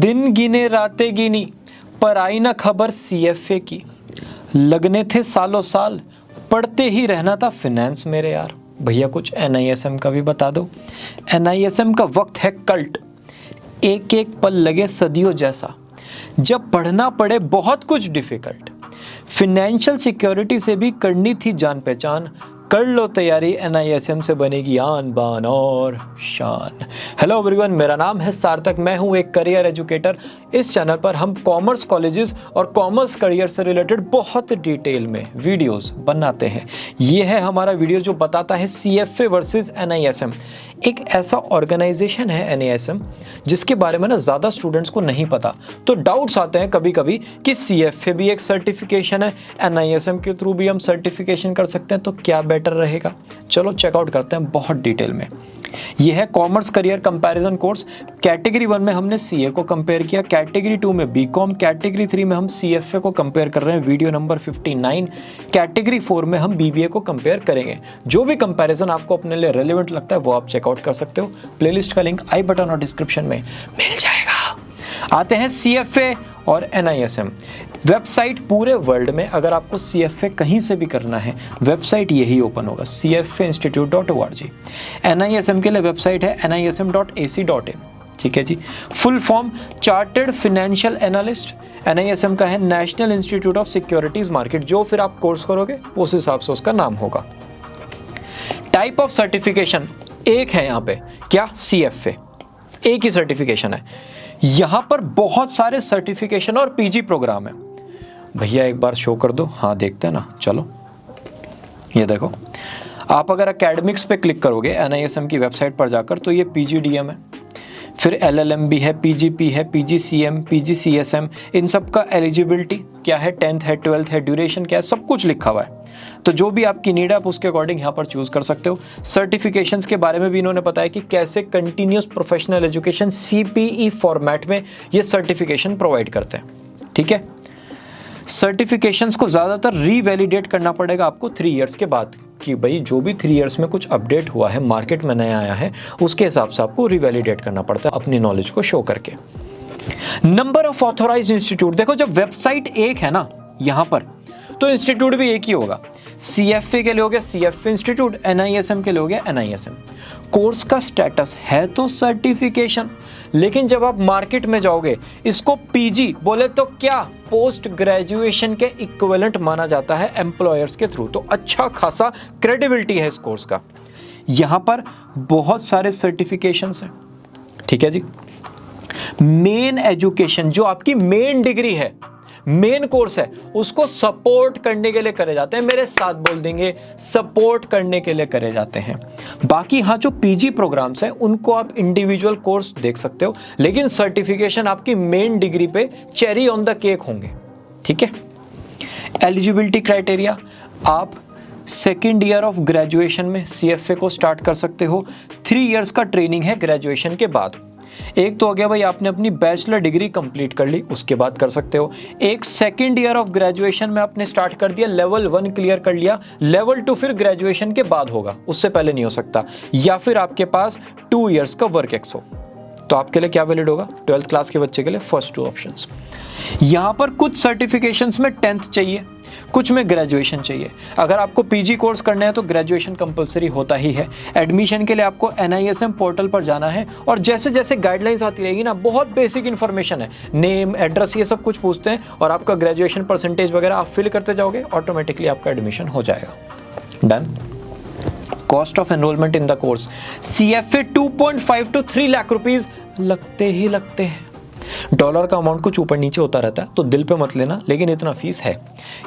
दिन गिने रातें गिनी पर आई ना खबर सीएफए की। लगने थे सालों साल, पढ़ते ही रहना था फिनेंस मेरे यार। भैया कुछ एनआईएसएम का भी बता दो। एनआईएसएम का वक्त है कल्ट, एक एक पल लगे सदियों जैसा, जब पढ़ना पड़े बहुत कुछ डिफिकल्ट। फिनेंशियल सिक्योरिटी से भी करनी थी जान पहचान, कर लो तैयारी एनआईएसएम से बनेगी आन बान और शान। हेलो एवरीवन, मेरा नाम है सार्थक, मैं हूं एक करियर एजुकेटर। इस चैनल पर हम कॉमर्स कॉलेजेस और कॉमर्स करियर से रिलेटेड बहुत डिटेल में वीडियोस बनाते हैं। ये है हमारा वीडियो जो बताता है सीएफए वर्सेस एनआईएसएम। एक ऐसा ऑर्गेनाइजेशन है एनआईएसएम जिसके बारे में ना ज़्यादा स्टूडेंट्स को नहीं पता, तो डाउट्स आते हैं कभी कभी कि सीएफए भी एक सर्टिफिकेशन है, एनआईएसएम के थ्रू भी हम सर्टिफिकेशन कर सकते हैं, तो क्या बेटर रहेगा। चलो चेकआउट करते हैं बहुत डिटेल में। यह है commerce career comparison course. Category 1 में हमने सीए को कंपेयर किया, कैटेगरी 2 में बीकॉम, कैटेगरी 3 में हम सीएफए को कंपेयर कर रहे हैं, वीडियो नंबर 59। कैटेगरी 4 में हम बीबीए को कंपेयर करेंगे। जो भी कंपैरिजन आपको अपने लिए रेलेवेंट लगता है वो आप चेकआउट कर सकते हो। प्लेलिस्ट का लिंक आई बटन और डिस्क्रिप्शन में मिल जाएगा। आते हैं सीएफए और एनआईएसएम। वेबसाइट पूरे वर्ल्ड में अगर आपको सीएफए कहीं से भी करना है, वेबसाइट यही ओपन होगा, cfainstitute.org। एनआईएसएम के लिए वेबसाइट है nism.ac.in। ठीक है जी। Full form chartered financial analyst. NISM का है national institute of securities market. जो फिर आप कोर्स करोगे उस हिसाब से उसका नाम होगा। टाइप ऑफ सर्टिफिकेशन एक है यहाँ पे, क्या? सीएफए, एक ही सर्टिफिकेशन है। यहां पर बहुत सारे सर्टिफिकेशन और पीजी प्रोग्राम है। भैया एक बार शो कर दो। हाँ देखते हैं ना, चलो ये देखो। आप अगर एकेडमिक्स पे क्लिक करोगे एनआईएसएम की वेबसाइट पर जाकर, तो ये पीजीडीएम है, फिर एलएलएम भी है, पीजीपी है, पीजीसीएम, पीजीसीएसएम, इन सब का एलिजिबिलिटी क्या है, 10th है, 12th है, ड्यूरेशन क्या है, सब कुछ लिखा हुआ है। तो जो भी आपकी नीड है आप उसके अकॉर्डिंग यहाँ पर चूज कर सकते हो। सर्टिफिकेशंस के बारे में भी इन्होंने बताया कि कैसे continuous professional education CPE format में ये सर्टिफिकेशन प्रोवाइड करते हैं। ठीक है। सर्टिफिकेशंस को ज़्यादातर रीवैलिडेट करना पड़ेगा आपको 3 इयर्स के बाद, कि भाई जो भी 3 इयर्स में कुछ अपडेट हुआ है, मार्केट में नया आया है, उसके हिसाब से आपको रीवैलिडेट करना पड़ता है अपनी नॉलेज को शो करके। नंबर ऑफ ऑथोराइज्ड इंस्टीट्यूट, देखो जब वेबसाइट एक है ना यहाँ पर, तो इंस्टीट्यूट भी एक ही होगा। सीएफए के लिए हो गया सीएफए इंस्टीट्यूट, एनआईएसएम के लिए हो गया एनआईएसएम। कोर्स का स्टेटस है तो सर्टिफिकेशन, लेकिन जब आप मार्केट में जाओगे इसको पीजी बोले तो क्या, पोस्ट ग्रेजुएशन के इक्विवेलेंट माना जाता है एम्प्लॉयर्स के थ्रू। तो अच्छा खासा क्रेडिबिलिटी है इस कोर्स का। यहां पर बहुत सारे सर्टिफिकेशंस हैं। ठीक है जी। मेन एजुकेशन, जो आपकी मेन डिग्री है, मेन कोर्स है, उसको सपोर्ट करने के लिए करे जाते हैं। मेरे साथ बोल देंगे, सपोर्ट करने के लिए करे जाते हैं। बाकी हाँ, जो पीजी प्रोग्राम्स हैं उनको आप इंडिविजुअल कोर्स देख सकते हो, लेकिन सर्टिफिकेशन आपकी मेन डिग्री पे चेरी ऑन द केक होंगे। ठीक है। एलिजिबिलिटी क्राइटेरिया, आप सेकेंड ईयर ऑफ ग्रेजुएशन में सीएफए को स्टार्ट कर सकते हो। 3 इयर्स का ट्रेनिंग है ग्रेजुएशन के बाद। एक तो हो गया भाई आपने अपनी बैचलर डिग्री कंप्लीट कर ली, उसके बाद कर सकते हो। एक सेकेंड ईयर ऑफ ग्रेजुएशन में आपने स्टार्ट कर दिया, लेवल 1 क्लियर कर लिया, लेवल 2 फिर ग्रेजुएशन के बाद होगा, उससे पहले नहीं हो सकता। या फिर आपके पास 2 इयर्स का वर्क एक्स हो, तो आपके लिए क्या वैलिड होगा? 12th क्लास के बच्चे के लिए फर्स्ट 2 ऑप्शंस। यहां पर कुछ सर्टिफिकेशंस में 10th चाहिए, कुछ में ग्रेजुएशन चाहिए। अगर आपको पीजी कोर्स करना है तो ग्रेजुएशन कंपलसरी होता ही है। एडमिशन के लिए आपको एनआईएसएम पोर्टल पर जाना है, और जैसे जैसे गाइडलाइंस आती रहेगी ना, बहुत बेसिक इन्फॉर्मेशन है, नेम, एड्रेस, ये सब कुछ पूछते हैं, और आपका ग्रेजुएशन परसेंटेज वगैरह आप फिल करते जाओगे, ऑटोमेटिकली आपका एडमिशन हो जाएगा। Done. Cost of enrolment in the course, CFA 2.5 to 3 lakh rupees लगते ही लगते हैं। डॉलर का अमाउंट कुछ ऊपर नीचे होता रहता है, तो दिल पे मत लेना, लेकिन इतना फीस है।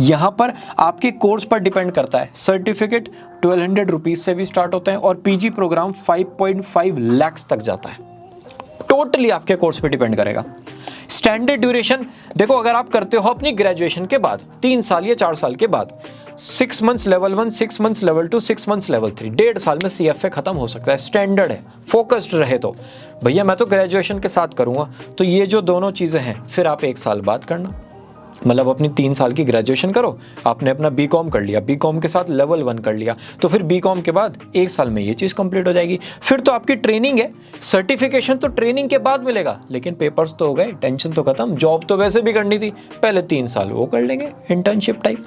यहां पर आपके कोर्स पर डिपेंड करता है। सर्टिफिकेट 1200 रुपीज से भी स्टार्ट होते हैं, और पीजी प्रोग्राम 5.5 लाख तक जाता है। टोटली आपके कोर्स पे डिपेंड करेगा। स्टैंडर्ड ड्यूरेशन देखो, अगर आप करते हो अपनी ग्रेजुएशन के बाद 3 साल या 4 साल के बाद, 6 months level 1, 6 months level 2, 6 months level 3, 1.5 साल में सीएफए खत्म हो सकता है। स्टैंडर्ड है, फोकस्ड रहे तो। भैया मैं तो ग्रेजुएशन के साथ करूंगा, तो ये जो दोनों चीजें हैं फिर आप 1 साल बाद करना। मतलब अपनी 3 साल की ग्रेजुएशन करो, आपने अपना बीकॉम कर लिया, बीकॉम के साथ लेवल 1 कर लिया, तो फिर बीकॉम के बाद 1 साल में ये चीज़ कंप्लीट हो जाएगी। फिर तो आपकी ट्रेनिंग है, सर्टिफिकेशन तो ट्रेनिंग के बाद मिलेगा, लेकिन पेपर्स तो हो गए, टेंशन तो खत्म। जॉब तो वैसे भी करनी थी, पहले 3 साल वो कर लेंगे इंटर्नशिप टाइप।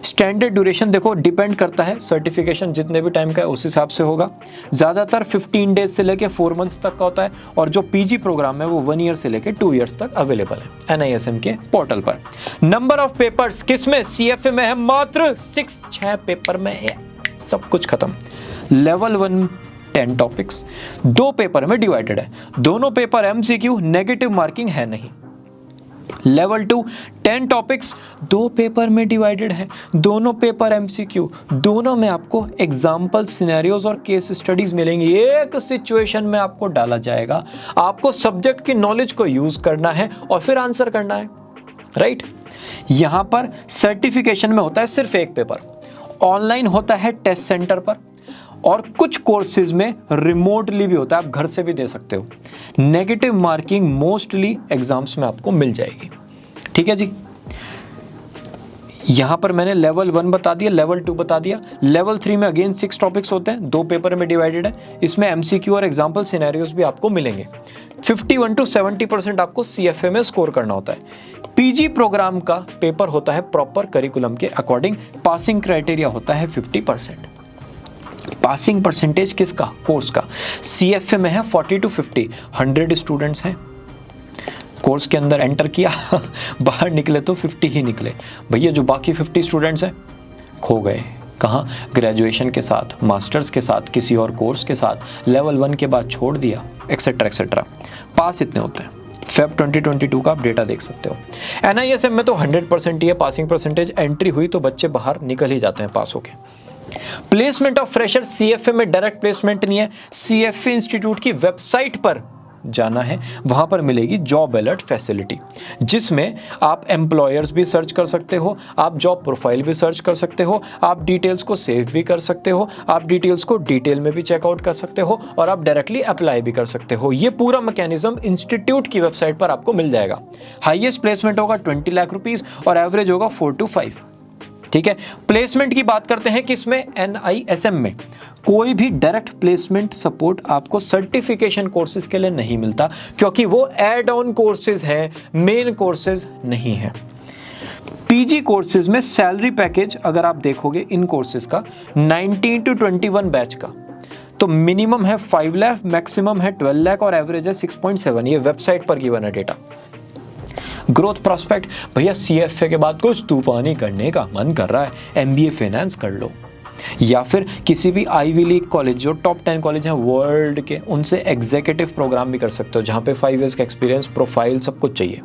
स्टैंडर्ड ड्यूरेशन देखो डिपेंड करता है, सर्टिफिकेशन जितने भी टाइम का है उस हिसाब से होगा। ज़्यादातर 15 डेज से लेके 4 मंथ्स तक का होता है, और जो पीजी प्रोग्राम है वो 1 ईयर से लेके 2 ईयर्स तक अवेलेबल है NISM के पोर्टल पर। नंबर ऑफ पेपर्स किसमें? CFA में है मात्र 6 पेपर में है, सब कुछ खत्म। लेवल 1 10 टॉपिक्स 2 पेपर में डिवाइडेड है, दोनों पेपर MCQ, नेगेटिव मार्किंग है नहीं। लेवल 2 10 टॉपिक्स 2 पेपर में डिवाइडेड है, दोनों पेपर MCQ, दोनों में आपको एग्जाम्पल, सिनेरियोज और केस स्टडीज मिलेंगी। एक सिचुएशन में आपको डाला जाएगा, आपको सब्जेक्ट की नॉलेज को यूज करना है और फिर आंसर करना है, राइट। यहां पर सर्टिफिकेशन में होता है सिर्फ 1 पेपर, ऑनलाइन होता है टेस्ट सेंटर पर, और कुछ कोर्सेज में रिमोटली भी होता है, आप घर से भी दे सकते हो। नेगेटिव मार्किंग मोस्टली एग्जाम्स में आपको मिल जाएगी, ठीक है जी। यहां पर मैंने लेवल 1 बता दिया, लेवल 2 बता दिया। लेवल 3 में अगेन 6 टॉपिक्स होते हैं, 2 पेपर में डिवाइडेड है, इसमें MCQ और एग्जाम्पल सिनेरियोज भी आपको मिलेंगे। 51 to 70% आपको CFA में स्कोर करना होता है। PG प्रोग्राम का पेपर होता है प्रॉपर करिकुलम के अकॉर्डिंग, पासिंग क्राइटेरिया होता है 50%। पासिंग परसेंटेज किसका? कोर्स का। CFA में है 40 to 50, 100 स्टूडेंट्स हैं, कोर्स के अंदर एंटर किया बाहर निकले तो 50 ही निकले। भैया जो बाकी 50 स्टूडेंट्स हैं खो गए, कहाँ? ग्रेजुएशन के साथ, मास्टर्स के साथ, किसी और कोर्स के साथ, लेवल 1 के बाद छोड़ दिया, एक्सेट्रा एक्सेट्रा। पास इतने होते हैं। Feb 2022 का आप डेटा देख सकते हो। NISM में तो 100% ही है पासिंग परसेंटेज, एंट्री हुई तो बच्चे बाहर निकल ही जाते हैं पास होके। प्लेसमेंट ऑफ फ्रेशर CFA में डायरेक्ट प्लेसमेंट नहीं है, CFA इंस्टीट्यूट की वेबसाइट पर जाना है, वहां पर मिलेगी जॉब अलर्ट फैसिलिटी, जिसमें आप एम्प्लॉयर्स भी सर्च कर सकते हो, आप जॉब प्रोफाइल भी सर्च कर सकते हो, आप डिटेल्स को सेव भी कर सकते हो, आप डिटेल्स को डिटेल में भी चेकआउट कर सकते हो, और आप डायरेक्टली अप्लाई भी कर सकते हो। ये पूरा मैकेनिज्म इंस्टीट्यूट की वेबसाइट पर आपको मिल जाएगा। हाईएस्ट प्लेसमेंट होगा 20 लाख रुपीज और एवरेज होगा 4 to 5, ठीक है। प्लेसमेंट की बात करते हैं किसमें? NISM में। कोई भी डायरेक्ट प्लेसमेंट सपोर्ट आपको सर्टिफिकेशन कोर्सेज के लिए नहीं मिलता, क्योंकि वो एड ऑन कोर्सेज हैं, मेन कोर्सेज नहीं है। PG कोर्सेज में सैलरी पैकेज अगर आप देखोगे इन कोर्सेज का 19 to 21 बैच का, तो मिनिमम है 5 लाख, मैक्सिमम है 12 लाख और एवरेज है 6.7। ये वेबसाइट पर गिवन है डेटा। ग्रोथ प्रॉस्पेक्ट, भैया CFA के बाद कुछ तूफानी करने का मन कर रहा है, MBA फाइनेंस कर लो, या फिर किसी भी आईवी लीग कॉलेज, जो टॉप 10 कॉलेज हैं वर्ल्ड के, उनसे एग्जीक्यूटिव प्रोग्राम भी कर सकते हो, जहाँ पे 5 इयर्स का एक्सपीरियंस, प्रोफाइल सब कुछ चाहिए।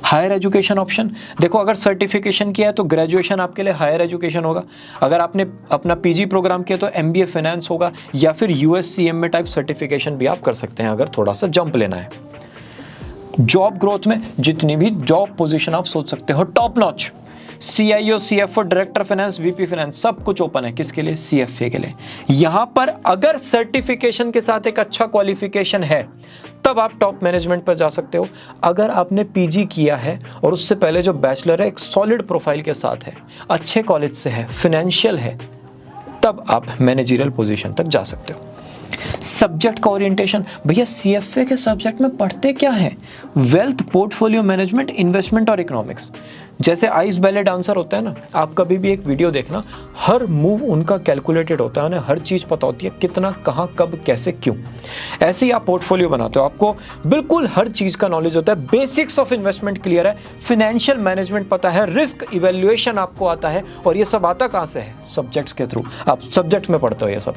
हायर एजुकेशन ऑप्शन देखो, अगर सर्टिफिकेशन किया है तो ग्रेजुएशन आपके लिए हायर एजुकेशन होगा, अगर आपने अपना PG प्रोग्राम किया तो MBA फाइनेंस होगा, या फिर USCMA टाइप सर्टिफिकेशन भी आप कर सकते हैं अगर थोड़ा सा जंप लेना है। जॉब ग्रोथ में जितनी भी जॉब पोजीशन आप सोच सकते हो top notch, CIO, CFO, director finance, VP finance, सब कुछ ओपन है। किसके लिए? CFA के लिए। यहां पर अगर सर्टिफिकेशन के साथ एक अच्छा क्वालिफिकेशन है तब आप टॉप मैनेजमेंट पर जा सकते हो। अगर आपने PG किया है और उससे पहले जो बैचलर है एक सॉलिड प्रोफाइल के साथ है, अच्छे कॉलेज से है, फाइनेंशियल है, तब आप मैनेजरियल पोजीशन तक जा सकते हो। सब्जेक्ट का ओरिएंटेशन, भैया CFA के सब्जेक्ट में पढ़ते क्या है? वेल्थ, पोर्टफोलियो मैनेजमेंट, इन्वेस्टमेंट और इकोनॉमिक्स। जैसे आइस बैलेट आंसर होता है ना, आप कभी भी एक वीडियो देखना, हर मूव उनका कैलकुलेटेड होता है, हर चीज पता होती है, कितना, कहाँ, कब, कैसे, क्यों। ऐसे ही आप पोर्टफोलियो बनाते हो, आपको बिल्कुल हर चीज का नॉलेज होता है, बेसिक्स ऑफ इन्वेस्टमेंट क्लियर है, फाइनेंशियल मैनेजमेंट पता है, रिस्क इवेल्युएशन आपको आता है, और ये सब आता कहाँ से है? सब्जेक्ट्स के थ्रू। आप सब्जेक्ट में पढ़ते हो ये सब।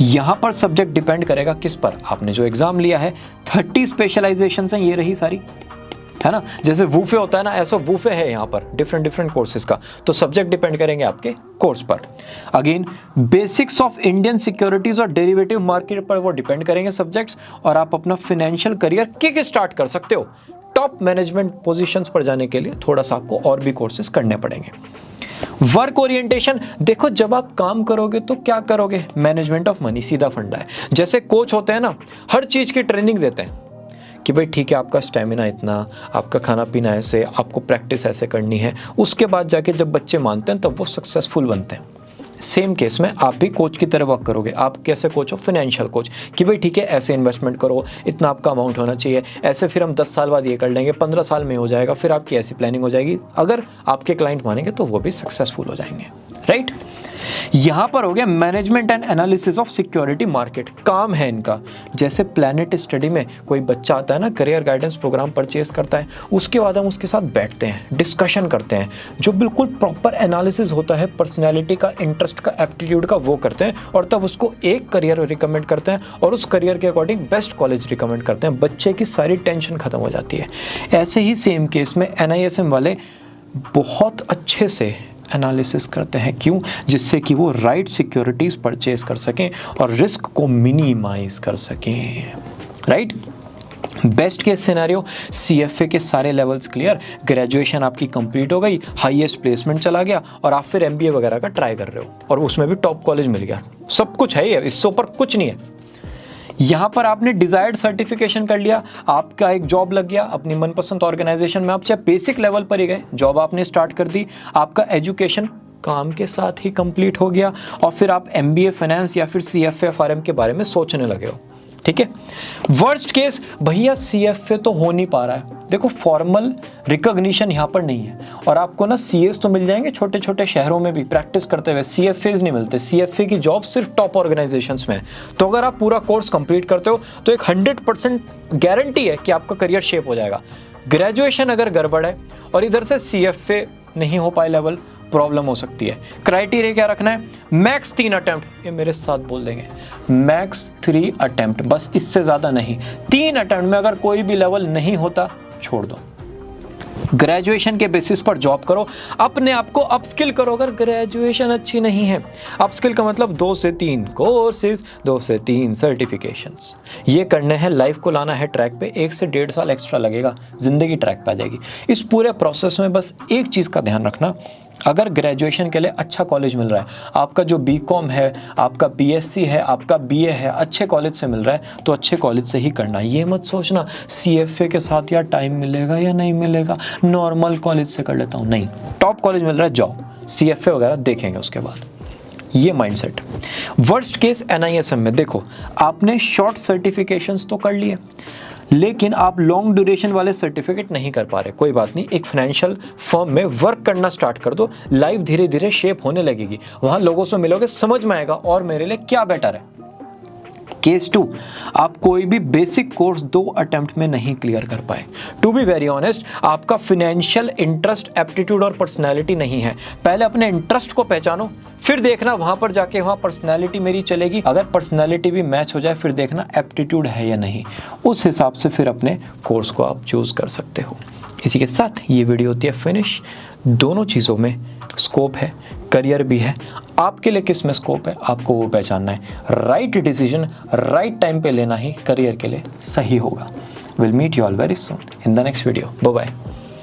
यहां पर सब्जेक्ट डिपेंड करेगा किस पर? आपने जो एग्जाम लिया है, 30 स्पेशलाइजेशंस हैं, ये रही सारी, है ना। जैसे वूफे होता है ना, ऐसा वूफे है यहाँ पर डिफरेंट कोर्सेज का, तो सब्जेक्ट डिपेंड करेंगे आपके कोर्स पर। Again basics of Indian securities और डेरिवेटिव मार्केट पर वो डिपेंड करेंगे सब्जेक्ट्स, और आप अपना फाइनेंशियल करियर किक स्टार्ट कर सकते हो। टॉप मैनेजमेंट पोजीशंस पर जाने के लिए थोड़ा सा आपको और भी कोर्सेज करने पड़ेंगे। वर्क ओरिएंटेशन देखो, जब आप काम करोगे तो क्या करोगे? मैनेजमेंट ऑफ मनी, सीधा फंडा है। जैसे कोच होते हैं ना, हर चीज की ट्रेनिंग देते हैं कि भाई ठीक है, आपका स्टेमिना इतना, आपका खाना पीना ऐसे, आपको प्रैक्टिस ऐसे करनी है। उसके बाद जाके जब बच्चे मानते हैं तब वो सक्सेसफुल बनते हैं। सेम केस में आप भी कोच की तरह वर्क करोगे। आप कैसे कोच हो? फाइनेंशियल कोच, कि भाई ठीक है ऐसे इन्वेस्टमेंट करो, इतना आपका अमाउंट होना चाहिए, ऐसे फिर हम 10 साल बाद ये कर लेंगे, 15 साल में हो जाएगा, फिर आपकी ऐसी प्लानिंग हो जाएगी। अगर आपके क्लाइंट मानेंगे तो वो भी सक्सेसफुल हो जाएंगे, राइट। यहां पर हो गया management and analysis of security market, काम है इनका। जैसे प्लैनेट स्टडी में कोई बच्चा आता है ना, करियर गाइडेंस प्रोग्राम परचेज करता है, उसके बाद हम उसके साथ बैठते हैं, डिस्कशन करते हैं, जो बिल्कुल प्रॉपर एनालिसिस होता है पर्सनैलिटी का, इंटरेस्ट का, एप्टीट्यूड का, वो करते हैं और तब उसको एक करियर रिकमेंड करते हैं और उस करियर के अकॉर्डिंग बेस्ट कॉलेज रिकमेंड करते हैं। बच्चे की सारी टेंशन खत्म हो जाती है। ऐसे ही सेम केस में NISM वाले बहुत अच्छे से एनालिसिस करते हैं। क्यों? जिससे कि वो राइट सिक्योरिटीज़ परचेज कर सकें और रिस्क को मिनिमाइज कर सकें, right. Best case scenario, CFA के सारे लेवल्स क्लियर, ग्रेजुएशन आपकी कंप्लीट हो गई, हाईएस्ट प्लेसमेंट चला गया और आप फिर MBA वगैरह का ट्राई कर रहे हो और उसमें भी टॉप कॉलेज मिल गया। सब कुछ है, इससे ऊपर कुछ नहीं है। यहाँ पर आपने डिजायर्ड सर्टिफिकेशन कर लिया, आपका एक जॉब लग गया अपनी मनपसंद ऑर्गेनाइजेशन में, आप चाहे बेसिक लेवल पर ही गए, जॉब आपने स्टार्ट कर दी, आपका एजुकेशन काम के साथ ही कंप्लीट हो गया और फिर आप MBA फाइनेंस या फिर CFA FRM के बारे में सोचने लगे हो, ठीक है। वर्स्ट केस, भैया CFA तो हो नहीं पा रहा है, देखो फॉर्मल रिकॉग्निशन यहाँ पर नहीं है और आपको ना CS तो मिल जाएंगे छोटे छोटे शहरों में भी प्रैक्टिस करते हुए, CFAs नहीं मिलते। CFA की जॉब सिर्फ टॉप ऑर्गेनाइजेशंस में है। तो अगर आप पूरा कोर्स कंप्लीट करते हो तो एक 100% गारंटी है कि आपका करियर शेप हो जाएगा। ग्रेजुएशन अगर गड़बड़ है और इधर से CFA नहीं हो पाए लेवल, प्रॉब्लम हो सकती है। क्राइटेरिया क्या रखना है? मैक्स 3 अटेम्प्ट, ये मेरे साथ बोल देंगे, मैक्स 3 अटेम्प्ट, बस इससे ज़्यादा नहीं। 3 अटेम्प्ट में अगर कोई भी लेवल नहीं होता छोड़ दो। ग्रेजुएशन के बेसिस पर जॉब करो, अपने आप को अपस्किल करो। अगर ग्रेजुएशन अच्छी नहीं है, अपस्किल का मतलब 2 से 3 कोर्सेज, 2 से 3 सर्टिफिकेशंस, ये करने हैं, लाइफ को लाना है ट्रैक पे। 1 से 1.5 साल एक्स्ट्रा लगेगा, जिंदगी ट्रैक पे आ जाएगी। इस पूरे प्रोसेस में बस एक चीज़ का ध्यान रखना, अगर ग्रेजुएशन के लिए अच्छा कॉलेज मिल रहा है, आपका जो BCom है, आपका BSc है, आपका BA है, अच्छे कॉलेज से मिल रहा है तो अच्छे कॉलेज से ही करना। ये मत सोचना CFA के साथ यार टाइम मिलेगा या नहीं मिलेगा, नॉर्मल कॉलेज से कर लेता हूँ, नहीं, टॉप कॉलेज मिल रहा है जाओ, CFA वगैरह देखेंगे उसके बाद, ये माइंडसेट। वर्स्ट केस NISM में देखो, आपने शॉर्ट सर्टिफिकेशंस तो कर लिए लेकिन आप लॉन्ग ड्यूरेशन वाले सर्टिफिकेट नहीं कर पा रहे, कोई बात नहीं, एक फाइनेंशियल फर्म में वर्क करना स्टार्ट कर दो, लाइफ धीरे धीरे शेप होने लगेगी, वहां लोगों से मिलोगे, समझ में आएगा और मेरे लिए क्या बेटर है। केस 2, आप कोई भी बेसिक कोर्स 2 अटेम्प्ट में नहीं क्लियर कर पाए। टू बी वेरी ऑनेस्ट, आपका फाइनेंशियल इंटरेस्ट, एप्टीट्यूड और पर्सनैलिटी नहीं है। पहले अपने इंटरेस्ट को पहचानो, फिर देखना वहां पर जाके वहां पर्सनैलिटी मेरी चलेगी। अगर पर्सनैलिटी भी मैच हो जाए फिर देखना एप्टीट्यूड है या नहीं, उस हिसाब से फिर अपने कोर्स को आप चूज कर सकते हो। इसी के साथ ये वीडियो होती है फिनिश। दोनों चीज़ों में स्कोप है, करियर भी है, आपके लिए किस में स्कोप है आपको वो पहचानना है। राइट डिसीजन राइट टाइम पे लेना ही करियर के लिए सही होगा। Will meet you all very soon in the next video. Bye bye.